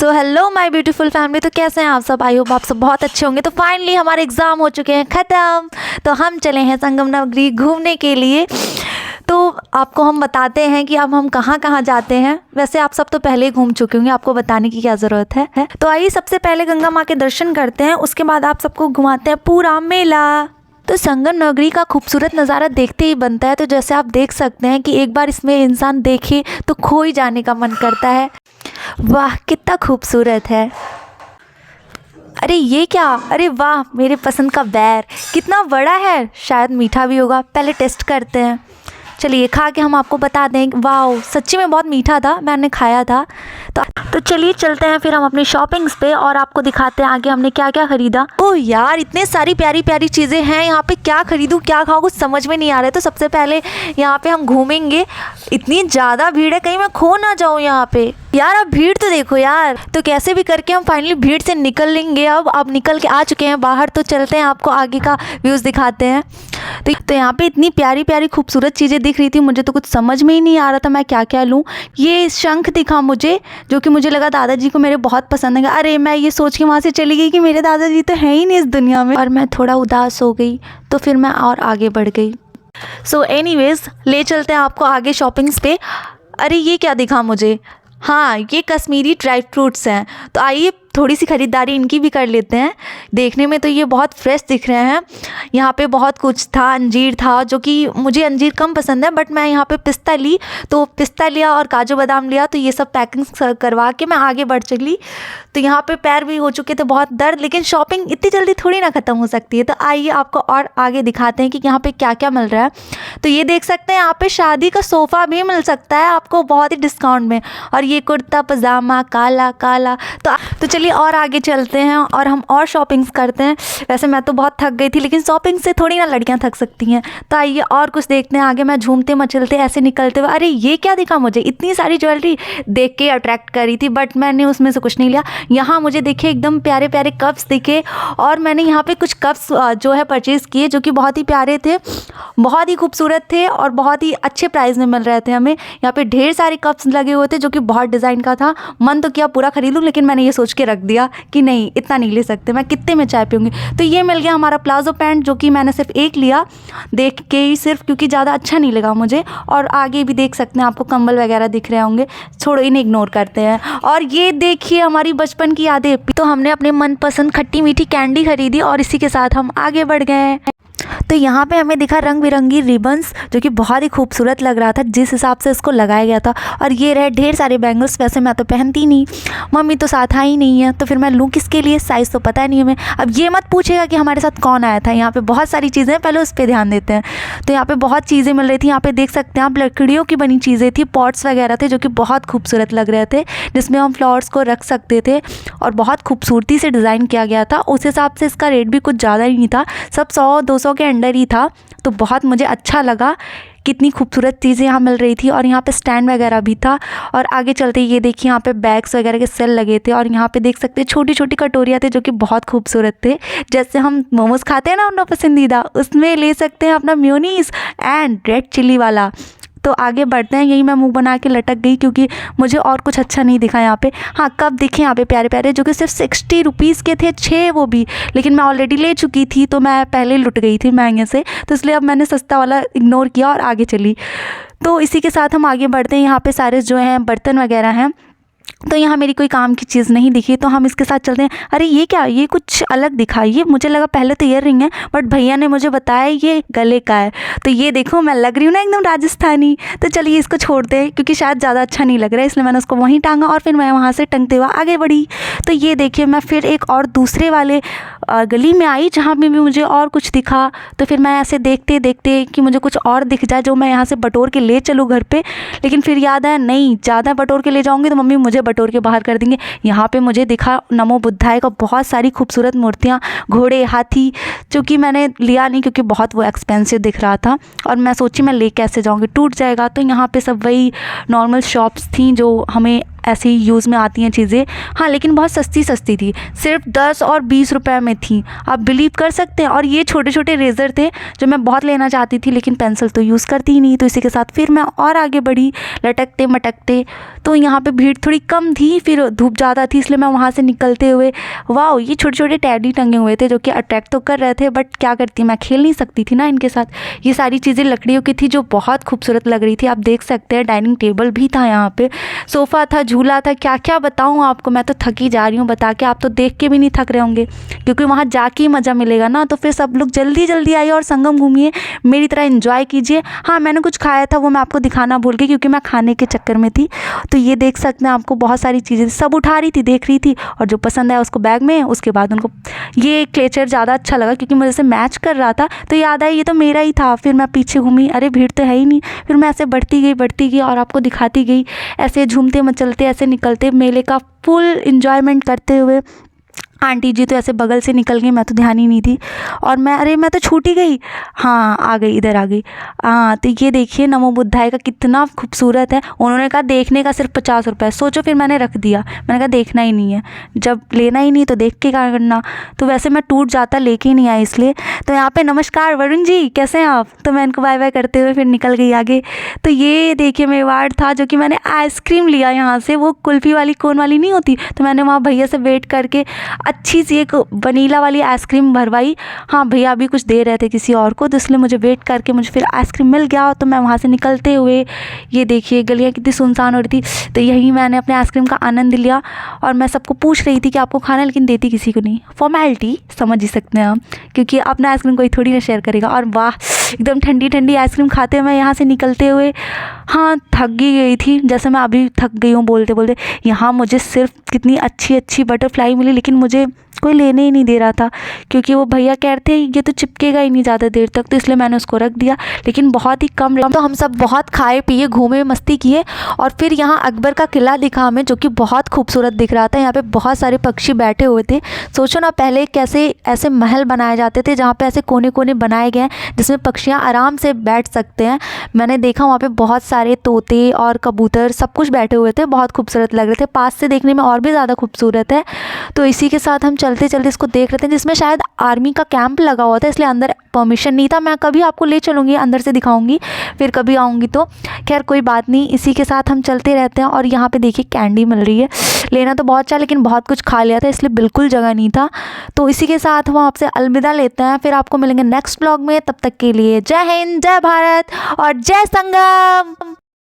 So hello my beautiful family. तो कैसे हैं आप सब? आई होप आप सब बहुत अच्छे होंगे। तो फाइनली हमारे एग्ज़ाम हो चुके हैं ख़त्म, तो हम चले हैं संगम नगरी घूमने के लिए। तो आपको हम बताते हैं कि अब हम कहाँ कहाँ जाते हैं। वैसे आप सब तो पहले ही घूम चुके होंगे, आपको बताने की क्या ज़रूरत है। तो आइए सबसे पहले गंगा माँ के दर्शन करते हैं, उसके बाद आप सबको घुमाते हैं पूरा मेला। तो संगम नगरी का खूबसूरत नज़ारा देखते ही बनता है। तो जैसे आप देख सकते हैं कि एक बार इसमें इंसान देखे तो खो ही जाने का मन करता है। वाह कितना खूबसूरत है। अरे ये क्या? अरे वाह, मेरे पसंद का बैर कितना बड़ा है, शायद मीठा भी होगा। पहले टेस्ट करते हैं। चलिए खा के हम आपको बता दें। वाह सच्ची में बहुत मीठा था, मैंने खाया था। तो चलिए चलते हैं फिर हम अपनी शॉपिंग्स पे और आपको दिखाते हैं आगे हमने क्या क्या खरीदा। ओह यार, इतने सारी प्यारी प्यारी चीज़ें हैं यहाँ पे, क्या खरीदूँ क्या खाऊँ कुछ समझ में नहीं आ रहा है। तो सबसे पहले यहाँ पे हम घूमेंगे। इतनी ज़्यादा भीड़ है, कहीं मैं खो ना जाऊँ यहाँ पे। यार अब भीड़ तो देखो यार। तो कैसे भी करके हम फाइनली भीड़ से निकल लेंगे। अब निकल के आ चुके हैं बाहर। तो चलते हैं, आपको आगे का व्यूज़ दिखाते हैं। तो यहाँ पे इतनी प्यारी प्यारी खूबसूरत चीज़ें दिख रही थी, मुझे तो कुछ समझ में ही नहीं आ रहा था मैं क्या क्या लूँ। ये शंख दिखा मुझे, जो कि मुझे लगा दादाजी को मेरे बहुत पसंद है। अरे मैं ये सोच के वहाँ से चली गई कि मेरे दादाजी तो हैं ही नहीं इस दुनिया में, और मैं थोड़ा उदास हो गई। तो फिर मैं और आगे बढ़ गई। सो एनीवेज ले चलते हैं आपको आगे शॉपिंग्स पे। अरे ये क्या दिखा मुझे? हाँ, ये कश्मीरी ड्राई फ्रूट्स हैं। तो आइए थोड़ी सी ख़रीदारी इनकी भी कर लेते हैं। देखने में तो ये बहुत फ्रेश दिख रहे हैं। यहाँ पे बहुत कुछ था, अंजीर था, जो कि मुझे अंजीर कम पसंद है, बट मैं यहाँ पे पिस्ता ली। तो पिस्ता लिया और काजू बादाम लिया। तो ये सब पैकिंग करवा के मैं आगे बढ़ चली। तो यहाँ पे पैर भी हो चुके थे बहुत दर्द, लेकिन शॉपिंग इतनी जल्दी थोड़ी ना ख़त्म हो सकती है। तो आइए आपको और आगे दिखाते हैं कि यहाँ पर क्या क्या मिल रहा है। तो ये देख सकते हैं, यहाँ पर शादी का सोफ़ा भी मिल सकता है आपको बहुत ही डिस्काउंट में। और ये कुर्ता पजामा काला काला। तो चलिए और आगे चलते हैं और हम और शॉपिंग्स करते हैं। वैसे मैं तो बहुत थक गई थी, लेकिन शॉपिंग से थोड़ी ना लड़कियां थक सकती हैं। तो आइए और कुछ देखते हैं आगे। मैं झूमते मचलते ऐसे निकलते हुए, अरे ये क्या दिखा मुझे? इतनी सारी ज्वेलरी देख के अट्रैक्ट कर रही थी, बट मैंने उसमें से कुछ नहीं लिया। यहाँ मुझे देखे एकदम प्यारे प्यारे कप्स दिखे, और मैंने यहाँ पे कुछ कप्स जो है परचेज़ किए, जो कि बहुत ही प्यारे थे, बहुत ही खूबसूरत थे और बहुत ही अच्छे प्राइस में मिल रहे थे हमें। यहाँ पे ढेर सारे कप्स लगे हुए थे, जो कि बहुत डिज़ाइन का था। मन तो किया पूरा खरीद लूँ, लेकिन मैंने ये सोच के रख दिया कि नहीं इतना नहीं ले सकते, मैं कितने में चाय पीऊँगी। तो ये मिल गया हमारा प्लाजो पैंट, जो कि मैंने सिर्फ एक लिया देख के ही सिर्फ, क्योंकि ज़्यादा अच्छा नहीं लगा मुझे। और आगे भी देख सकते हैं, आपको कंबल वगैरह दिख रहे होंगे, छोड़ो इन्हें इग्नोर करते हैं। और ये देखिए हमारी बचपन की यादें। तो हमने अपने मनपसंद खट्टी मीठी कैंडी खरीदी और इसी के साथ हम आगे बढ़ गए। तो यहाँ पे हमें दिखा रंग बिरंगी रिबन्स, जो कि बहुत ही खूबसूरत लग रहा था जिस हिसाब से इसको लगाया गया था। और ये रहे ढेर सारे बैंगल्स। वैसे मैं तो पहनती नहीं, मम्मी तो साथ आई नहीं है, तो फिर मैं लूँ किसके लिए? साइज़ तो पता नहीं हमें। अब ये मत पूछेगा कि हमारे साथ कौन आया था। यहाँ पे बहुत सारी चीज़ें, पहले उस पर ध्यान देते हैं। तो यहाँ पे बहुत चीज़ें मिल रही थी। यहाँ पे देख सकते हैं आप, लकड़ियों की बनी चीज़ें थी, पॉट्स वगैरह थे, जो कि बहुत खूबसूरत लग रहे थे, जिसमें हम फ्लावर्स को रख सकते थे। और बहुत खूबसूरती से डिज़ाइन किया गया था। उस हिसाब से इसका रेट भी कुछ ज़्यादा ही नहीं था, सब 100-200 के अंडर ही था। तो बहुत मुझे अच्छा लगा, कितनी खूबसूरत चीज़ें यहाँ मिल रही थी। और यहाँ पे स्टैंड वगैरह भी था। और आगे चलते ये देखिए, यहाँ पे बैग्स वगैरह के सेल लगे थे। और यहाँ पे देख सकते हैं छोटी छोटी कटोरियाँ थे, जो कि बहुत खूबसूरत थे। जैसे हम मोमोज़ खाते हैं ना अपना पसंदीदा, उसमें ले सकते हैं अपना मेयोनीज़ एंड रेड चिली वाला। तो आगे बढ़ते हैं। यही मैं मुंह बना के लटक गई, क्योंकि मुझे और कुछ अच्छा नहीं दिखा यहाँ पे। हाँ, कप दिखे यहाँ पे प्यारे प्यारे, जो कि सिर्फ 60 रुपीज़ के थे, 6 वो भी। लेकिन मैं ऑलरेडी ले चुकी थी, तो मैं पहले लुट गई थी महंगे से। तो इसलिए अब मैंने सस्ता वाला इग्नोर किया और आगे चली। तो इसी के साथ हम आगे बढ़ते हैं। यहाँ पे सारे जो हैं बर्तन वगैरह हैं। तो यहाँ मेरी कोई काम की चीज़ नहीं दिखी, तो हम इसके साथ चलते हैं। अरे ये क्या? ये कुछ अलग दिखा। ये मुझे लगा पहले तो ईयर रिंग है, बट भैया ने मुझे बताया ये गले का है। तो ये देखो मैं लग रही हूँ ना एकदम राजस्थानी। तो चलिए इसको छोड़ते हैं, क्योंकि शायद ज़्यादा अच्छा नहीं लग रहा है, इसलिए मैंने उसको वहीं टांगा और फिर मैं वहाँ से टंगते हुआ आगे बढ़ी। तो ये देखिए, मैं फिर एक और दूसरे वाले गली में आई, जहाँ पे भी मुझे और कुछ दिखा। तो फिर मैं ऐसे देखते देखते कि मुझे कुछ और दिख जाए, जो मैं यहाँ से बटोर के ले चलूँ घर पे। लेकिन फिर याद आया, नहीं ज़्यादा बटोर के ले जाऊँगी तो मम्मी मुझे बटोर के बाहर कर देंगे। यहाँ पे मुझे दिखा नमो बुद्धाय का बहुत सारी खूबसूरत मूर्तियाँ, घोड़े, हाथी, जो कि मैंने लिया नहीं क्योंकि बहुत वो एक्सपेंसिव दिख रहा था। और मैं सोची मैं ले कैसे जाऊँगी, टूट जाएगा। तो यहाँ पे सब वही नॉर्मल शॉप्स थी, जो हमें ऐसे ही यूज़ में आती हैं चीज़ें। हाँ, लेकिन बहुत सस्ती सस्ती थी, सिर्फ 10 और 20 रुपए में थी, आप बिलीव कर सकते हैं। और ये छोटे छोटे रेज़र थे जो मैं बहुत लेना चाहती थी, लेकिन पेंसिल तो यूज़ करती ही नहीं। तो इसी के साथ फिर मैं और आगे बढ़ी लटकते मटकते। तो यहाँ पे भीड़ थोड़ी कम थी, फिर धूप ज़्यादा थी, इसलिए मैं वहाँ से निकलते हुए, वाह, ये छोटे छोटे टेडी टंगे हुए थे जो कि अट्रैक्ट तो कर रहे थे, बट क्या करती, मैं खेल नहीं सकती थी ना इनके साथ। ये सारी चीज़ें लकड़ियों की थी जो बहुत खूबसूरत लग रही थी, आप देख सकते हैं। डाइनिंग टेबल भी था, यहाँ पे सोफ़ा था, झूला था, क्या क्या बताऊँ आपको, मैं तो थकी जा रही हूँ बता के। आप तो देख के भी नहीं थक रहे होंगे, क्योंकि वहाँ जाके ही मज़ा मिलेगा ना। तो फिर सब लोग जल्दी जल्दी आइए और संगम घूमिए, मेरी तरह एंजॉय कीजिए। हाँ, मैंने कुछ खाया था, वो मैं आपको दिखाना भूल गई क्योंकि मैं खाने के चक्कर में थी। तो ये देख सकते हैं, आपको बहुत सारी चीज़ें सब उठा रही थी, देख रही थी, और जो पसंद आया उसको बैग में। उसके बाद उनको ये क्लेचर ज़्यादा अच्छा लगा क्योंकि मुझे से मैच कर रहा था, तो याद आया ये तो मेरा ही था। फिर मैं पीछे घूमी, अरे भीड़ तो है ही नहीं। फिर मैं ऐसे बढ़ती गई और आपको दिखाती गई, ऐसे झूमते मचलते, ऐसे निकलते, मेले का फुल इंजॉयमेंट करते हुए। आंटी जी तो ऐसे बगल से निकल गई, मैं तो ध्यान ही नहीं थी। और मैं तो छूट ही गई। हाँ, आ गई, इधर आ गई। हाँ, तो ये देखिए नमो बुद्धाय का कितना खूबसूरत है। उन्होंने कहा देखने का सिर्फ 50 रुपये। सोचो, फिर मैंने रख दिया, मैंने कहा देखना ही नहीं है, जब लेना ही नहीं तो देख के क्या करना। तो वैसे मैं टूट जाता, लेके ही नहीं आई इसलिए। तो यहाँ पे नमस्कार वरुण जी, कैसे हैं आप। तो मैं इनको बाय बाय करते हुए फिर निकल गई आगे। तो ये देखिए मेवाड़ था, जो कि मैंने आइसक्रीम लिया यहाँ से, वो कुल्फ़ी वाली कोन वाली नहीं होती, तो मैंने वहाँ भैया से वेट करके अच्छी सी एक वनीला वाली आइसक्रीम भरवाई। हाँ, भैया अभी कुछ दे रहे थे किसी और को, तो इसलिए मुझे वेट करके मुझे फिर आइसक्रीम मिल गया। तो मैं वहाँ से निकलते हुए, ये देखिए गलियाँ कितनी सुनसान हो रही थी, तो यहीं मैंने अपने आइसक्रीम का आनंद लिया। और मैं सबको पूछ रही थी कि आपको खाना है, लेकिन देती किसी को नहीं, फॉर्मेलिटी समझ ही सकते हैं हम, क्योंकि अपना आइसक्रीम कोई थोड़ी ना शेयर करेगा। और वाह, एकदम ठंडी ठंडी आइसक्रीम खाते हुए मैं यहाँ से निकलते हुए, हाँ, थक ही गई थी, जैसे मैं अभी थक गई हूँ बोलते बोलते। यहाँ मुझे सिर्फ कितनी अच्छी अच्छी बटरफ्लाई मिली, लेकिन मुझे कोई लेने ही नहीं दे रहा था, क्योंकि वो भैया कह रहे थे ये तो चिपकेगा ही नहीं ज़्यादा देर तक, तो इसलिए मैंने उसको रख दिया। लेकिन बहुत ही कम। तो हम सब बहुत खाए पिए, घूमे, मस्ती किए। और फिर यहाँ अकबर का किला दिखा हमें, जो कि बहुत खूबसूरत दिख रहा था। यहाँ पे बहुत सारे पक्षी बैठे हुए थे। सोचो ना, पहले कैसे ऐसे महल बनाए जाते थे जहाँ पे ऐसे कोने कोने बनाए गए हैं जिसमें पक्षियाँ आराम से बैठ सकते हैं। मैंने देखा वहाँ पे बहुत सारे तोते और कबूतर सब कुछ बैठे हुए थे, बहुत खूबसूरत लग रहे थे, पास से देखने में और भी ज़्यादा खूबसूरत है। तो इसी के साथ हम चलते चलते इसको देख रहे थे, जिसमें शायद आर्मी का कैंप लगा हुआ था, इसलिए अंदर परमिशन नहीं था। मैं कभी आपको ले चलूँगी, अंदर से दिखाऊंगी फिर कभी आऊँगी तो। खैर कोई बात नहीं, इसी के साथ हम चलते रहते हैं। और यहाँ पे देखिए कैंडी मिल रही है, लेना तो बहुत चाहा, लेकिन बहुत कुछ खा लिया था, इसलिए बिल्कुल जगह नहीं था। तो इसी के साथ हम आपसे अलविदा लेते हैं, फिर आपको मिलेंगे नेक्स्ट ब्लॉग में। तब तक के लिए जय हिंद, जय भारत और जय संगम।